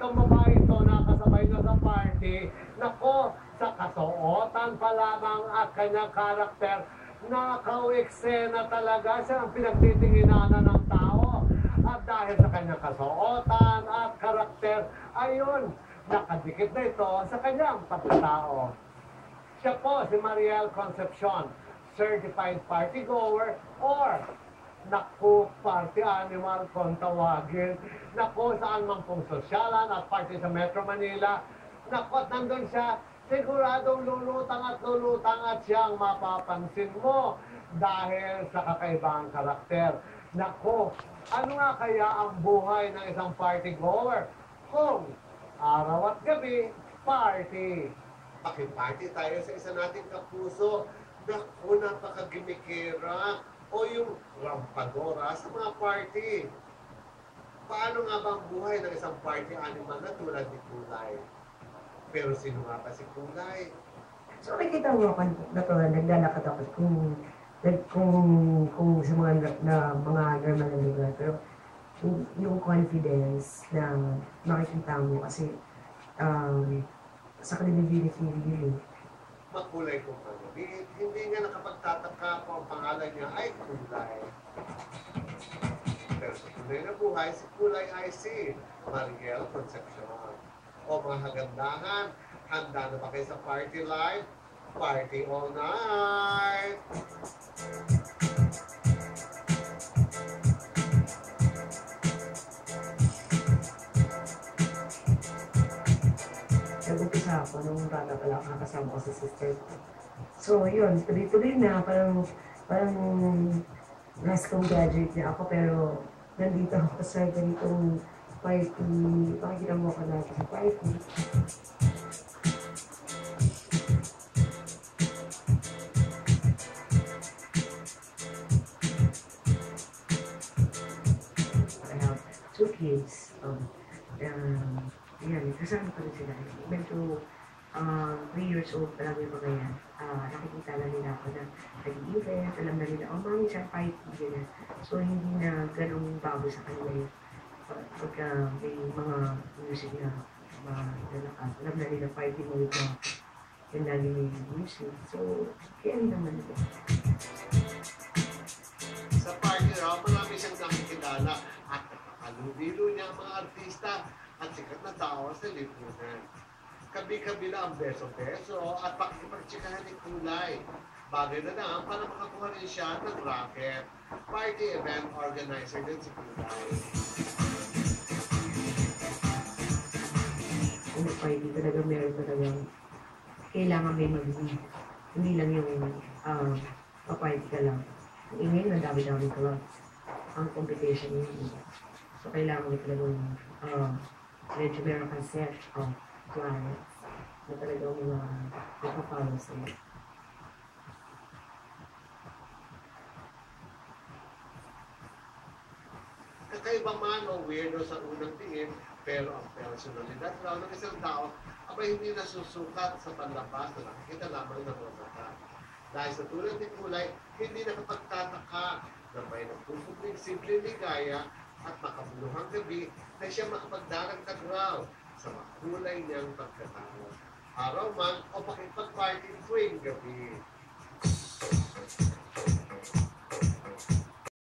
itong babae ito nakasabay na sa party, nako, sa kasuotan pa lamang at kanyang karakter, nakaueksena talaga siya ang pinagtitinginan ng tao. At dahil sa kanyang kasuotan at karakter, ayun, nakadikit na ito sa kanyang pagkatao. Siya po si Mariel Concepcion, certified party goer or naku, party animal kung tawagin. Naku, saan man pong sosyalan at party sa Metro Manila. Naku, at nandun siya, siguradong lulutang at siyang mapapansin mo dahil sa kakaibang karakter. Naku, ano nga kaya ang buhay ng isang party goer kung araw at gabi, party? Pakiparty tayo sa isa nating kapuso. Naku, napakagimikera. O yung rampadora sa mga party. Paano nga bang buhay ng isang party animal na tulad ni Kulay? Pero sino nga ba si Kulay? So nakikita mo ako naglalakad ako kung sa mga normal na lugar. Pero yung confidence na makikita mo kasi sa credibility yun. Makulay kung ano. Hindi nga nakapagtataka kung ang pangalan niya ay Kulay. Pero sa tunay na buhay, si Kulay ay si Mariel Concepcion. O mga hagandahan, handa na ba kayo sa party live? Party all night! Nag-upisa ako nung bata pala kasama ko sa sister ko. So yun, tuloy-tuloy na, parang last kong graduate na ako pero nandito ako sa ganitong party. Pakikita mo ako natin sa party. I have 2 kids. Yan, kasama ko rin sila. Medyo 3 years old pa lang yung mga yan. Nakikita na nila ako na nag-event, alam na nila, mami, siya party, gano'n. So, hindi na ganong bago sa kanila yun. Pagka may mga music na nalakas, alam na nila party mode na yun lagi may music. So, kaya naman ito. Sa party raw, marami siyang nakikilala at nakakalubilo niya ang mga artista at sikat na tao sa lipunan. Kabi-kabila ang beso-beso at pakipagtsikahan ni Kulay. Bagay na lang para makakuha rin siya ng racket. Party event organizer din si Kulay. Kung party talaga meron talaga kailangan may mag-lead. Hindi lang yung pa-party ka lang. Ngayon, ang dami-dami ka lang. Ang competition yun. So, kailangan mo talagang medyo meron kang set of clients na talagang mga nagpa-follow sa'yo. Kakaiba man o weirdo sa unang tingin, pero ang personalidad raw ng isang tao, abay hindi nasusukat sa panlabas na nakikita lamang ng mga mata. Dahil sa tulad ni Kulay, hindi nakapagtataka na may nagpupugling simple ligaya at makabuluhang gabi na siya makapagdaragdag raw sa makulay niyang pagkatao. Araw man o pakipag-party tuwing gabi.